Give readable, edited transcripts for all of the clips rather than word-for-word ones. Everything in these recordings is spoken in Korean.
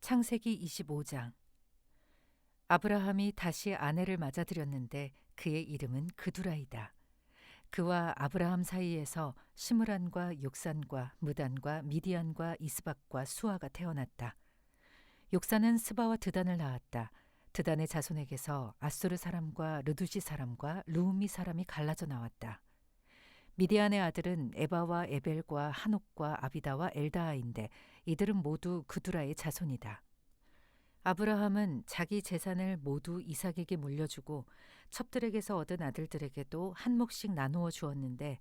창세기 25장. 아브라함이 다시 아내를 맞아들였는데 그의 이름은 그두라이다. 그와 아브라함 사이에서 시므란과 욕산과 무단과 미디안과 이스박과 수아가 태어났다. 욕산은 스바와 드단을 낳았다. 드단의 자손에게서 아수르 사람과 르두시 사람과 루음미 사람이 갈라져 나왔다. 미디안의 아들은 에바와 에벨과 한옥과 아비다와 엘다아인데 이들은 모두 그두라의 자손이다. 아브라함은 자기 재산을 모두 이삭에게 물려주고 첩들에게서 얻은 아들들에게도 한 몫씩 나누어 주었는데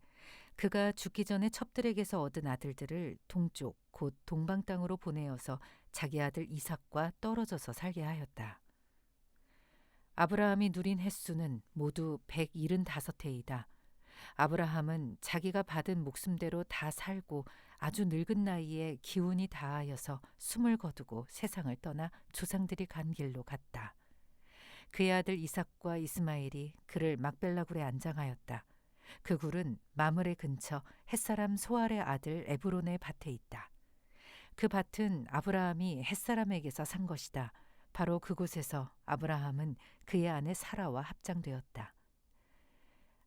그가 죽기 전에 첩들에게서 얻은 아들들을 동쪽 곧 동방 땅으로 보내어서 자기 아들 이삭과 떨어져서 살게 하였다. 아브라함이 누린 횟수는 모두 175해이다. 아브라함은 자기가 받은 목숨대로 다 살고 아주 늙은 나이에 기운이 다하여서 숨을 거두고 세상을 떠나 조상들이 간 길로 갔다. 그의 아들 이삭과 이스마엘이 그를 막벨라 굴에 안장하였다. 그 굴은 마므레 근처 햇사람 소알의 아들 에브론의 밭에 있다. 그 밭은 아브라함이 햇사람에게서 산 것이다. 바로 그곳에서 아브라함은 그의 아내 사라와 합장되었다.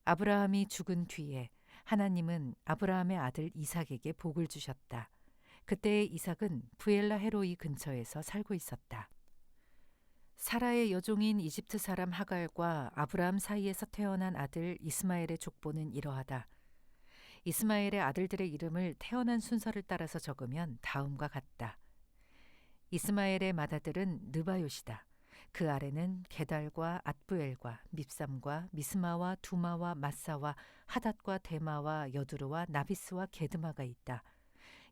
아브라함이 죽은 뒤에 하나님은 아브라함의 아들 이삭에게 복을 주셨다. 그때의 이삭은 부엘라 헤로이 근처에서 살고 있었다. 사라의 여종인 이집트 사람 하갈과 아브라함 사이에서 태어난 아들 이스마엘의 족보는 이러하다. 이스마엘의 아들들의 이름을 태어난 순서를 따라서 적으면 다음과 같다. 이스마엘의 맏아들은 느바요시다. 그 아래는 게달과 앗부엘과 밉삼과 미스마와 두마와 마사와 하닷과 데마와 여두르와 나비스와 게드마가 있다.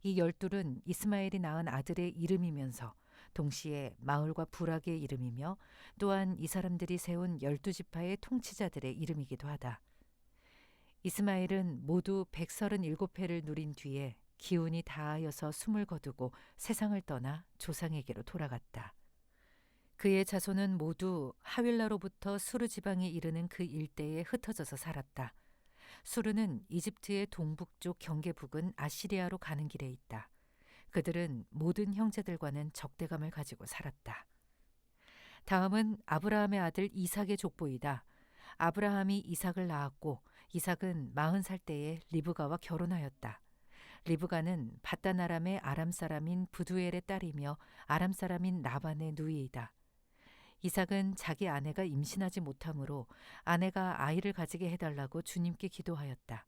이 12은 이스마엘이 낳은 아들의 이름이면서 동시에 마을과 부락의 이름이며 또한 이 사람들이 세운 12지파의 통치자들의 이름이기도 하다. 이스마엘은 모두 137해를 누린 뒤에 기운이 다하여서 숨을 거두고 세상을 떠나 조상에게로 돌아갔다. 그의 자손은 모두 하윌라로부터 수르 지방에 이르는 그 일대에 흩어져서 살았다. 수르는 이집트의 동북쪽 경계 북은 아시리아로 가는 길에 있다. 그들은 모든 형제들과는 적대감을 가지고 살았다. 다음은 아브라함의 아들 이삭의 족보이다. 아브라함이 이삭을 낳았고 이삭은 40살 때에 리브가와 결혼하였다. 리브가는 바단 아람의 아람 사람인 부두엘의 딸이며 아람 사람인 라반의 누이이다. 이삭은 자기 아내가 임신하지 못하므로 아내가 아이를 가지게 해달라고 주님께 기도하였다.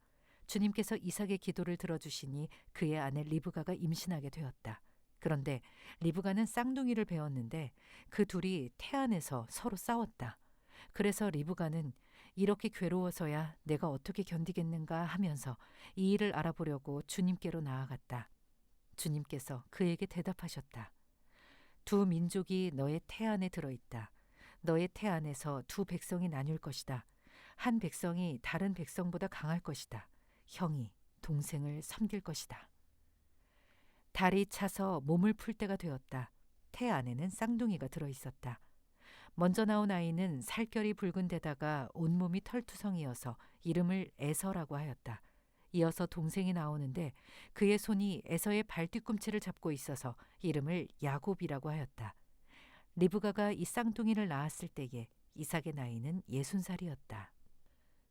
주님께서 이삭의 기도를 들어주시니 그의 아내 리브가가 임신하게 되었다. 그런데 리브가는 쌍둥이를 배웠는데 그 둘이 태안에서 서로 싸웠다. 그래서 리브가는 이렇게 괴로워서야 내가 어떻게 견디겠는가 하면서 이 일을 알아보려고 주님께로 나아갔다. 주님께서 그에게 대답하셨다. 두 민족이 너의 태안에 들어있다. 너의 태안에서 두 백성이 나뉠 것이다. 한 백성이 다른 백성보다 강할 것이다. 형이 동생을 섬길 것이다. 달이 차서 몸을 풀 때가 되었다. 태 안에는 쌍둥이가 들어있었다. 먼저 나온 아이는 살결이 붉은 데다가 온몸이 털투성이어서 이름을 에서라고 하였다. 이어서 동생이 나오는데 그의 손이 에서의 발뒤꿈치를 잡고 있어서 이름을 야곱이라고 하였다. 리브가가 이 쌍둥이를 낳았을 때에 이삭의 나이는 60살이었다.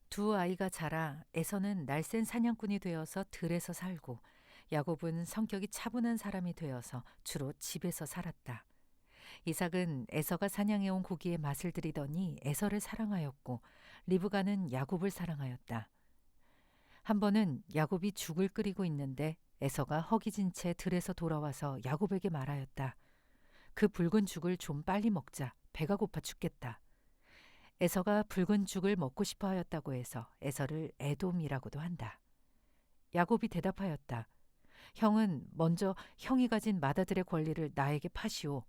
두 아이가 자라 에서는 날쌘 사냥꾼이 되어서 들에서 살고 야곱은 성격이 차분한 사람이 되어서 주로 집에서 살았다. 이삭은 에서가 사냥해온 고기의 맛을 들이더니 에서를 사랑하였고 리브가는 야곱을 사랑하였다. 한 번은 야곱이 죽을 끓이고 있는데 에서가 허기진 채 들에서 돌아와서 야곱에게 말하였다. 그 붉은 죽을 좀 빨리 먹자. 배가 고파 죽겠다. 에서가 붉은 죽을 먹고 싶어 하였다고 해서 에서를 에돔이라고도 한다. 야곱이 대답하였다. 형은 먼저 형이 가진 맏아들의 권리를 나에게 파시오.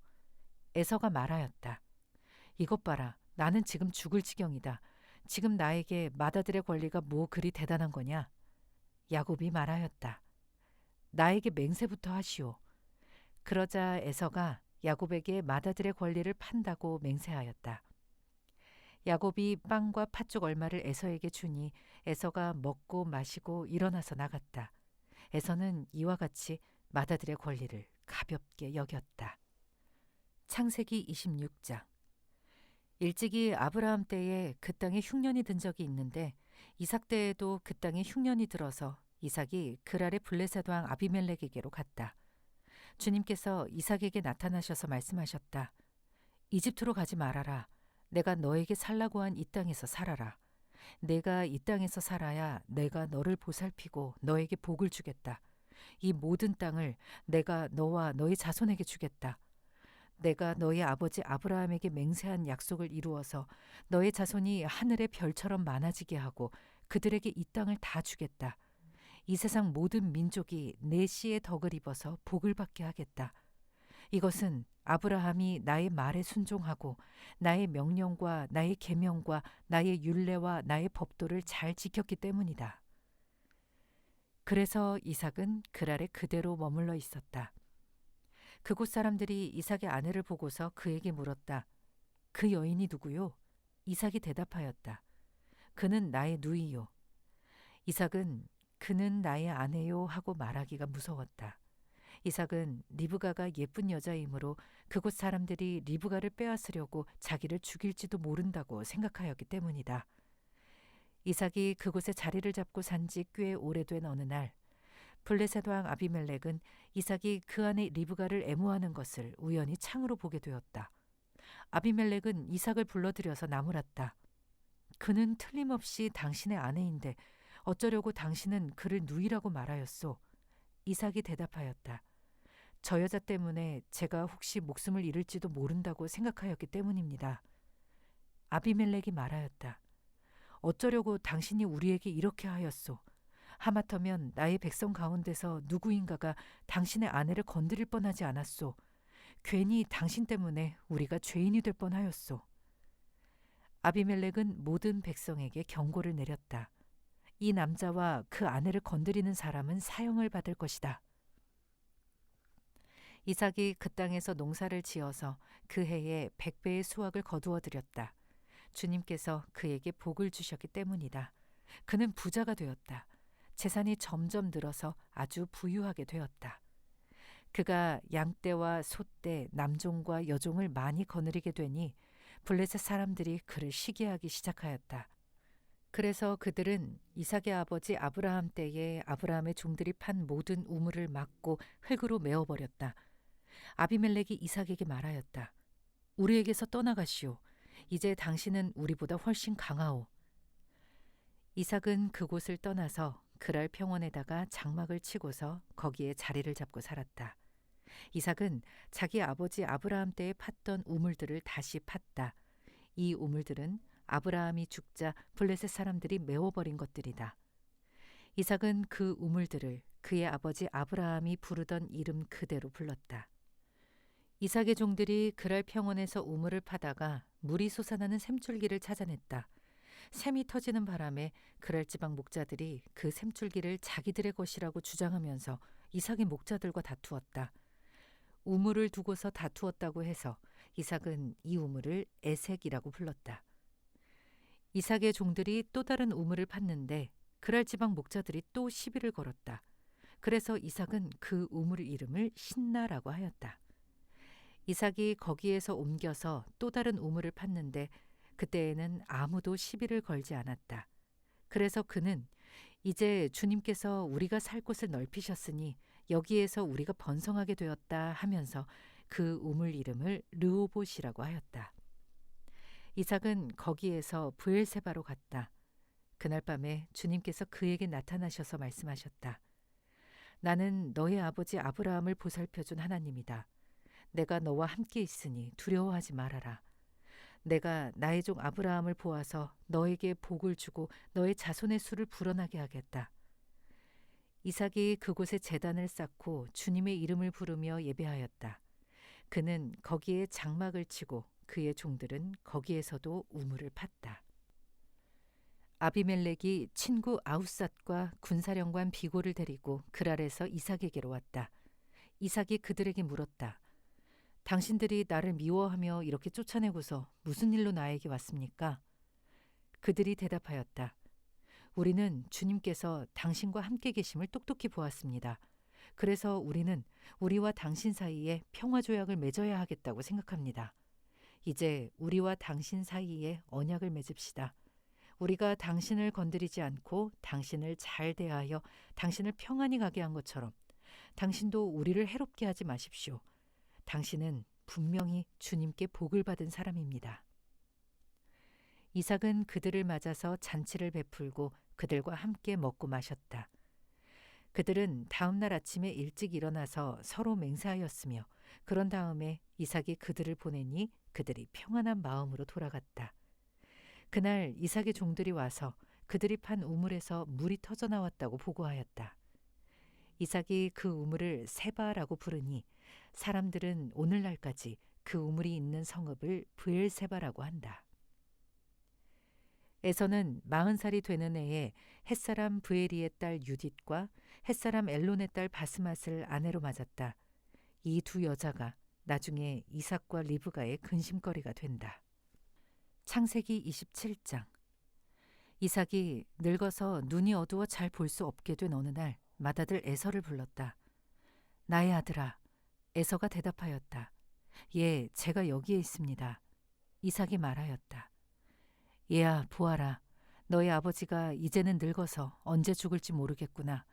에서가 말하였다. 이것 봐라. 나는 지금 죽을 지경이다. 지금 나에게 맏아들의 권리가 뭐 그리 대단한 거냐? 야곱이 말하였다. 나에게 맹세부터 하시오. 그러자 에서가 야곱에게 맏아들의 권리를 판다고 맹세하였다. 야곱이 빵과 팥죽 얼마를 에서에게 주니 에서가 먹고 마시고 일어나서 나갔다. 에서는 이와 같이 맏아들의 권리를 가볍게 여겼다. 창세기 26장. 일찍이 아브라함 때에 그 땅에 흉년이 든 적이 있는데 이삭 때에도 그 땅에 흉년이 들어서 이삭이 그랄의 블레셋 왕 아비멜렉에게로 갔다. 주님께서 이삭에게 나타나셔서 말씀하셨다. 이집트로 가지 말아라. 내가 너에게 살라고 한 이 땅에서 살아라. 내가 이 땅에서 살아야 내가 너를 보살피고 너에게 복을 주겠다. 이 모든 땅을 내가 너와 너의 자손에게 주겠다. 내가 너의 아버지 아브라함에게 맹세한 약속을 이루어서 너의 자손이 하늘의 별처럼 많아지게 하고 그들에게 이 땅을 다 주겠다. 이 세상 모든 민족이 내 씨의 덕을 입어서 복을 받게 하겠다. 이것은 아브라함이 나의 말에 순종하고 나의 명령과 나의 계명과 나의 율례와 나의 법도를 잘 지켰기 때문이다. 그래서 이삭은 그랄에 그대로 머물러 있었다. 그곳 사람들이 이삭의 아내를 보고서 그에게 물었다. 그 여인이 누구요? 이삭이 대답하였다. 그는 나의 누이요. 이삭은 그는 나의 아내요 하고 말하기가 무서웠다. 이삭은 리브가가 예쁜 여자이므로 그곳 사람들이 리브가를 빼앗으려고 자기를 죽일지도 모른다고 생각하였기 때문이다. 이삭이 그곳에 자리를 잡고 산 지 꽤 오래된 어느 날 블레셋 왕 아비멜렉은 이삭이 그 안에 리브가를 애무하는 것을 우연히 창으로 보게 되었다. 아비멜렉은 이삭을 불러들여서 나무랐다. 그는 틀림없이 당신의 아내인데 어쩌려고 당신은 그를 누이라고 말하였소? 이삭이 대답하였다. 저 여자 때문에 제가 혹시 목숨을 잃을지도 모른다고 생각하였기 때문입니다. 아비멜렉이 말하였다. 어쩌려고 당신이 우리에게 이렇게 하였소? 하마터면 나의 백성 가운데서 누구인가가 당신의 아내를 건드릴 뻔하지 않았소. 괜히 당신 때문에 우리가 죄인이 될 뻔하였소. 아비멜렉은 모든 백성에게 경고를 내렸다. 이 남자와 그 아내를 건드리는 사람은 사형을 받을 것이다. 이삭이 그 땅에서 농사를 지어서 그 해에 100배의 수확을 거두어 들였다. 주님께서 그에게 복을 주셨기 때문이다. 그는 부자가 되었다. 재산이 점점 늘어서 아주 부유하게 되었다. 그가 양떼와 소떼, 남종과 여종을 많이 거느리게 되니 블레셋 사람들이 그를 시기하기 시작하였다. 그래서 그들은 이삭의 아버지 아브라함 때에 아브라함의 종들이 판 모든 우물을 막고 흙으로 메어버렸다. 아비멜렉이 이삭에게 말하였다. 우리에게서 떠나가시오. 이제 당신은 우리보다 훨씬 강하오. 이삭은 그곳을 떠나서 그랄 평원에다가 장막을 치고서 거기에 자리를 잡고 살았다. 이삭은 자기 아버지 아브라함 때에 팠던 우물들을 다시 팠다. 이 우물들은 아브라함이 죽자 블레셋 사람들이 메워버린 것들이다. 이삭은 그 우물들을 그의 아버지 아브라함이 부르던 이름 그대로 불렀다. 이삭의 종들이 그랄 평원에서 우물을 파다가 물이 솟아나는 샘줄기를 찾아냈다. 샘이 터지는 바람에 그랄 지방 목자들이 그 샘줄기를 자기들의 것이라고 주장하면서 이삭의 목자들과 다투었다. 우물을 두고서 다투었다고 해서 이삭은 이 우물을 에색이라고 불렀다. 이삭의 종들이 또 다른 우물을 팠는데 그랄 지방 목자들이 또 시비를 걸었다. 그래서 이삭은 그 우물 이름을 신나라고 하였다. 이삭이 거기에서 옮겨서 또 다른 우물을 팠는데 그때에는 아무도 시비를 걸지 않았다. 그래서 그는 이제 주님께서 우리가 살 곳을 넓히셨으니 여기에서 우리가 번성하게 되었다 하면서 그 우물 이름을 르호봇이라고 하였다. 이삭은 거기에서 브엘세바로 갔다. 그날 밤에 주님께서 그에게 나타나셔서 말씀하셨다. 나는 너의 아버지 아브라함을 보살펴준 하나님이다. 내가 너와 함께 있으니 두려워하지 말아라. 내가 나의 종 아브라함을 보아서 너에게 복을 주고 너의 자손의 수를 불어나게 하겠다. 이삭이 그곳에 제단을 쌓고 주님의 이름을 부르며 예배하였다. 그는 거기에 장막을 치고 그의 종들은 거기에서도 우물을 팠다. 아비멜렉이 친구 아웃삿과 군사령관 비골을 데리고 그랄에서 이삭에게로 왔다. 이삭이 그들에게 물었다. 당신들이 나를 미워하며 이렇게 쫓아내고서 무슨 일로 나에게 왔습니까? 그들이 대답하였다. 우리는 주님께서 당신과 함께 계심을 똑똑히 보았습니다. 그래서 우리는 우리와 당신 사이에 평화 조약을 맺어야 하겠다고 생각합니다. 이제 우리와 당신 사이에 언약을 맺읍시다. 우리가 당신을 건드리지 않고 당신을 잘 대하여 당신을 평안히 가게 한 것처럼 당신도 우리를 해롭게 하지 마십시오. 당신은 분명히 주님께 복을 받은 사람입니다. 이삭은 그들을 맞아서 잔치를 베풀고 그들과 함께 먹고 마셨다. 그들은 다음 날 아침에 일찍 일어나서 서로 맹세하였으며 그런 다음에 이삭이 그들을 보내니 그들이 평안한 마음으로 돌아갔다. 그날 이삭의 종들이 와서 그들이 판 우물에서 물이 터져 나왔다고 보고하였다. 이삭이 그 우물을 세바라고 부르니 사람들은 오늘날까지 그 우물이 있는 성읍을 브엘세바라고 한다. 에서는 40살이 되는 해에 햇사람 브에리의 딸 유딧과 햇사람 엘론의 딸 바스맛을 아내로 맞았다. 이 두 여자가 나중에 이삭과 리브가의 근심거리가 된다. 창세기 27장. 이삭이 늙어서 눈이 어두워 잘 볼 수 없게 된 어느 날 맏아들 에서를 불렀다. 나의 아들아. 에서가 대답하였다. 예, 제가 여기에 있습니다. 이삭이 말하였다. 얘야, 보아라. 너희 아버지가 이제는 늙어서 언제 죽을지 모르겠구나.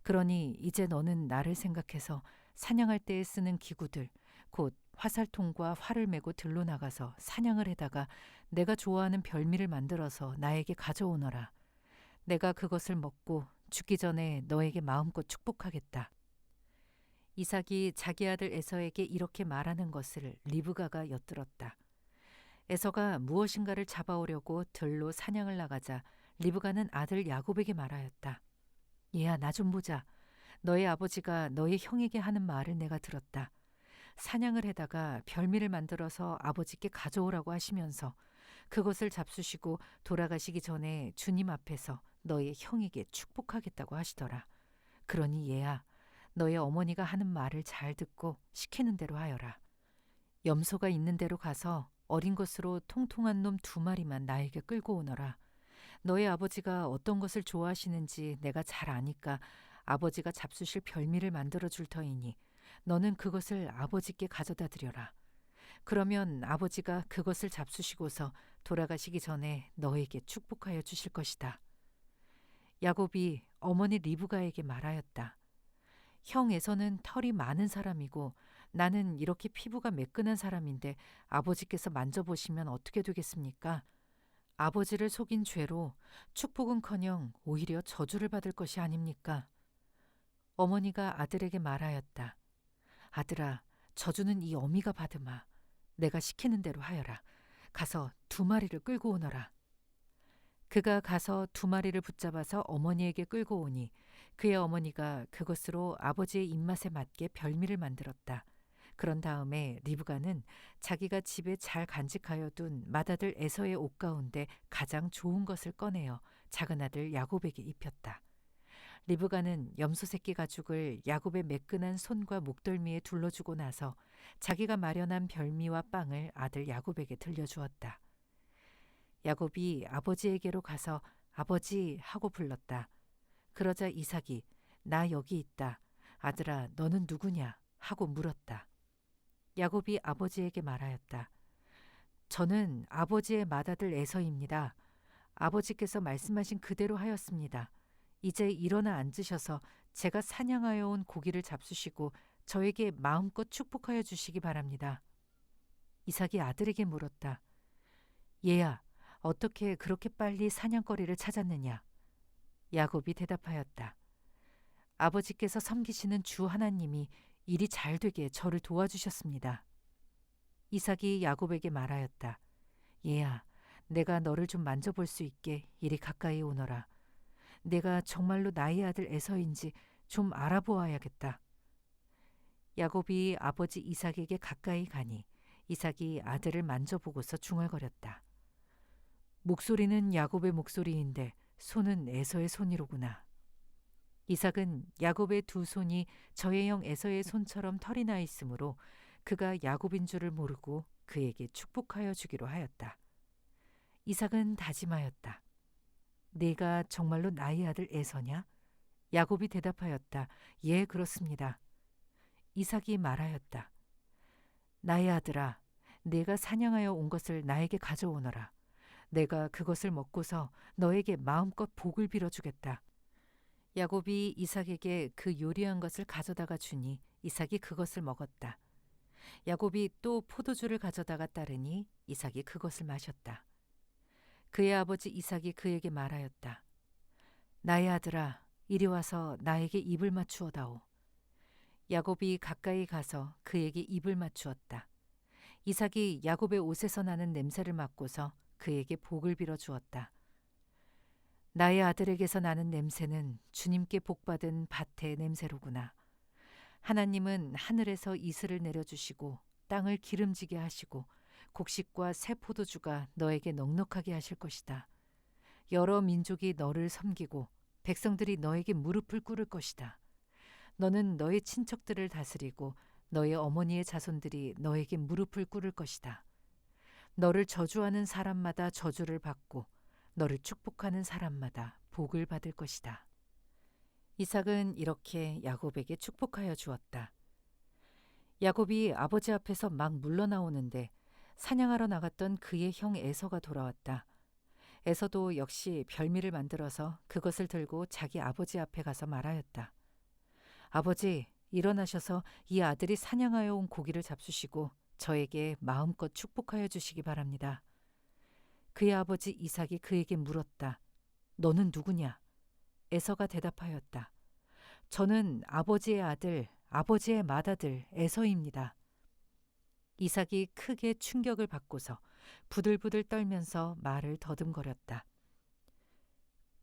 그러니 이제 너는 나를 생각해서 사냥할 때에 쓰는 기구들, 곧 화살통과 활을 메고 들로 나가서 사냥을 해다가 내가 좋아하는 별미를 만들어서 나에게 가져오너라. 내가 그것을 먹고 죽기 전에 너에게 마음껏 축복하겠다. 이삭이 자기 아들 에서에게 이렇게 말하는 것을 리브가가 엿들었다. 에서가 무엇인가를 잡아오려고 들로 사냥을 나가자 리브가는 아들 야곱에게 말하였다. 얘야, 나 좀 보자. 너의 아버지가 너의 형에게 하는 말을 내가 들었다. 사냥을 해다가 별미를 만들어서 아버지께 가져오라고 하시면서 그것을 잡수시고 돌아가시기 전에 주님 앞에서 너의 형에게 축복하겠다고 하시더라. 그러니 얘야, 너의 어머니가 하는 말을 잘 듣고 시키는 대로 하여라. 염소가 있는 데로 가서 어린 것으로 통통한 놈 2마리만 나에게 끌고 오너라. 너의 아버지가 어떤 것을 좋아하시는지 내가 잘 아니까 아버지가 잡수실 별미를 만들어 줄 터이니 너는 그것을 아버지께 가져다 드려라. 그러면 아버지가 그것을 잡수시고서 돌아가시기 전에 너에게 축복하여 주실 것이다. 야곱이 어머니 리브가에게 말하였다. 형 에서는 털이 많은 사람이고 나는 이렇게 피부가 매끈한 사람인데 아버지께서 만져보시면 어떻게 되겠습니까? 아버지를 속인 죄로 축복은커녕 오히려 저주를 받을 것이 아닙니까? 어머니가 아들에게 말하였다. 아들아, 저주는 이 어미가 받으마. 내가 시키는 대로 하여라. 가서 2마리를 끌고 오너라. 그가 가서 2마리를 붙잡아서 어머니에게 끌고 오니 그의 어머니가 그것으로 아버지의 입맛에 맞게 별미를 만들었다. 그런 다음에 리브가는 자기가 집에 잘 간직하여 둔 맏아들 에서의 옷 가운데 가장 좋은 것을 꺼내어 작은 아들 야곱에게 입혔다. 리브가는 염소 새끼 가죽을 야곱의 매끈한 손과 목덜미에 둘러주고 나서 자기가 마련한 별미와 빵을 아들 야곱에게 들려주었다. 야곱이 아버지에게로 가서 아버지 하고 불렀다. 그러자 이삭이 나 여기 있다. 아들아, 너는 누구냐? 하고 물었다. 야곱이 아버지에게 말하였다. 저는 아버지의 맏아들 에서입니다. 아버지께서 말씀하신 그대로 하였습니다. 이제 일어나 앉으셔서 제가 사냥하여 온 고기를 잡수시고 저에게 마음껏 축복하여 주시기 바랍니다. 이삭이 아들에게 물었다. 얘야, 어떻게 그렇게 빨리 사냥거리를 찾았느냐? 야곱이 대답하였다. 아버지께서 섬기시는 주 하나님이 일이 잘 되게 저를 도와주셨습니다. 이삭이 야곱에게 말하였다. 얘야, 내가 너를 좀 만져볼 수 있게 이리 가까이 오너라. 내가 정말로 나의 아들 에서인지 좀 알아보아야겠다. 야곱이 아버지 이삭에게 가까이 가니 이삭이 아들을 만져보고서 중얼거렸다. 목소리는 야곱의 목소리인데 손은 에서의 손이로구나. 이삭은 야곱의 2 손이 저의 형 에서의 손처럼 털이 나 있으므로 그가 야곱인 줄을 모르고 그에게 축복하여 주기로 하였다. 이삭은 다짐하였다. 네가 정말로 나의 아들 에서냐? 야곱이 대답하였다. 예, 그렇습니다. 이삭이 말하였다. 나의 아들아, 내가 사냥하여 온 것을 나에게 가져오너라. 내가 그것을 먹고서 너에게 마음껏 복을 빌어주겠다. 야곱이 이삭에게 그 요리한 것을 가져다가 주니 이삭이 그것을 먹었다. 야곱이 또 포도주를 가져다가 따르니 이삭이 그것을 마셨다. 그의 아버지 이삭이 그에게 말하였다. 나의 아들아, 이리 와서 나에게 입을 맞추어다오. 야곱이 가까이 가서 그에게 입을 맞추었다. 이삭이 야곱의 옷에서 나는 냄새를 맡고서 그에게 복을 빌어 주었다. 나의 아들에게서 나는 냄새는 주님께 복받은 밭의 냄새로구나. 하나님은 하늘에서 이슬을 내려주시고 땅을 기름지게 하시고 곡식과 새 포도주가 너에게 넉넉하게 하실 것이다. 여러 민족이 너를 섬기고 백성들이 너에게 무릎을 꿇을 것이다. 너는 너의 친척들을 다스리고 너의 어머니의 자손들이 너에게 무릎을 꿇을 것이다. 너를 저주하는 사람마다 저주를 받고 너를 축복하는 사람마다 복을 받을 것이다. 이삭은 이렇게 야곱에게 축복하여 주었다. 야곱이 아버지 앞에서 막 물러나오는데 사냥하러 나갔던 그의 형 에서가 돌아왔다. 에서도 역시 별미를 만들어서 그것을 들고 자기 아버지 앞에 가서 말하였다. 아버지, 일어나셔서 이 아들이 사냥하여 온 고기를 잡수시고 저에게 마음껏 축복하여 주시기 바랍니다. 그의 아버지 이삭이 그에게 물었다. 너는 누구냐? 에서가 대답하였다. 저는 아버지의 아들, 아버지의 맏아들 에서입니다. 이삭이 크게 충격을 받고서 부들부들 떨면서 말을 더듬거렸다.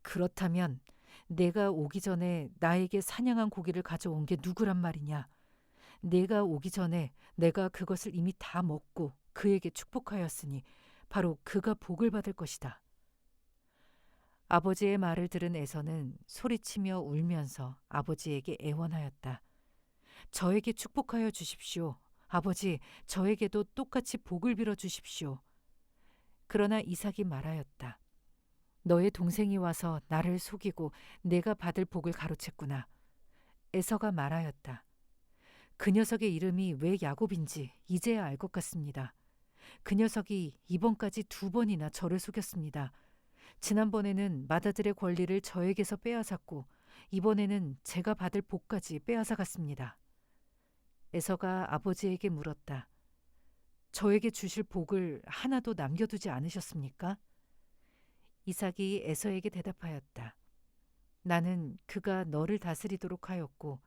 그렇다면 내가 오기 전에 나에게 사냥한 고기를 가져온 게 누구란 말이냐? 내가 오기 전에 내가 그것을 이미 다 먹고 그에게 축복하였으니 바로 그가 복을 받을 것이다. 아버지의 말을 들은 에서는 소리치며 울면서 아버지에게 애원하였다. 저에게 축복하여 주십시오. 아버지, 저에게도 똑같이 복을 빌어 주십시오. 그러나 이삭이 말하였다. 너의 동생이 와서 나를 속이고 내가 받을 복을 가로챘구나. 에서가 말하였다. 그 녀석의 이름이 왜 야곱인지 이제야 알 것 같습니다. 그 녀석이 이번까지 2번이나 저를 속였습니다. 지난번에는 맏아들의 권리를 저에게서 빼앗았고 이번에는 제가 받을 복까지 빼앗아 갔습니다. 에서가 아버지에게 물었다. 저에게 주실 복을 하나도 남겨두지 않으셨습니까? 이삭이 에서에게 대답하였다. 나는 그가 너를 다스리도록 하였고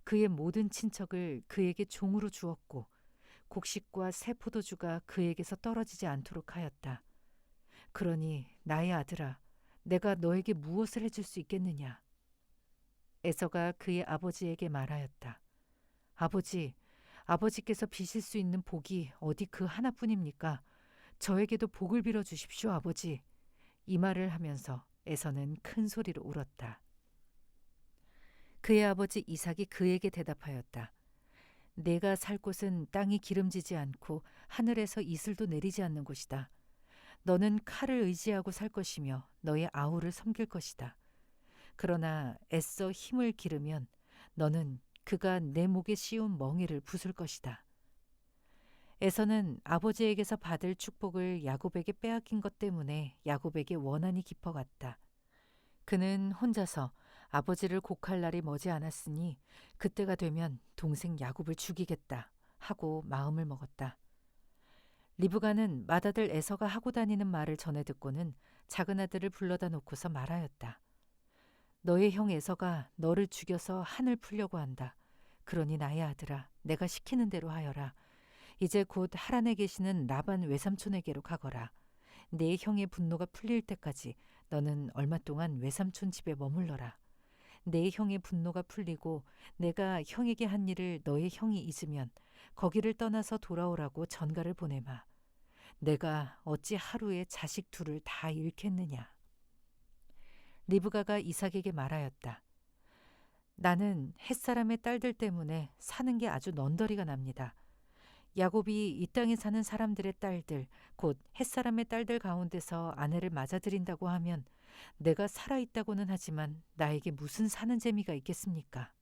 그의 모든 친척을 그에게 종으로 주었고 곡식과 새 포도주가 그에게서 떨어지지 않도록 하였다. 그러니 나의 아들아, 내가 너에게 무엇을 해줄 수 있겠느냐? 에서가 그의 아버지에게 말하였다. 아버지, 아버지께서 비실 수 있는 복이 어디 그 하나뿐입니까? 저에게도 복을 빌어 주십시오, 아버지. 이 말을 하면서 에서는 큰 소리로 울었다. 그의 아버지 이삭이 그에게 대답하였다. 내가 살 곳은 땅이 기름지지 않고 하늘에서 이슬도 내리지 않는 곳이다. 너는 칼을 의지하고 살 것이며 너의 아우를 섬길 것이다. 그러나 애써 힘을 기르면 너는 그가 내 목에 씌운 멍에를 부술 것이다. 에서는 아버지에게서 받을 축복을 야곱에게 빼앗긴 것 때문에 야곱에게 원한이 깊어갔다. 그는 혼자서 아버지를 곡할 날이 머지 않았으니 그때가 되면 동생 야곱을 죽이겠다 하고 마음을 먹었다. 리브가는 맏아들 에서가 하고 다니는 말을 전해 듣고는 작은 아들을 불러다 놓고서 말하였다. 너의 형 에서가 너를 죽여서 한을 풀려고 한다. 그러니 나의 아들아, 내가 시키는 대로 하여라. 이제 곧 하란에 계시는 라반 외삼촌에게로 가거라. 내 형의 분노가 풀릴 때까지 너는 얼마 동안 외삼촌 집에 머물러라. 내 형의 분노가 풀리고 내가 형에게 한 일을 너의 형이 잊으면 거기를 떠나서 돌아오라고 전가를 보내마. 내가 어찌 하루에 자식 둘을 다 잃겠느냐. 리브가가 이삭에게 말하였다. 나는 햇사람의 딸들 때문에 사는 게 아주 넌더리가 납니다. 야곱이 이 땅에 사는 사람들의 딸들, 곧 햇사람의 딸들 가운데서 아내를 맞아들인다고 하면 내가 살아있다고는 하지만 나에게 무슨 사는 재미가 있겠습니까?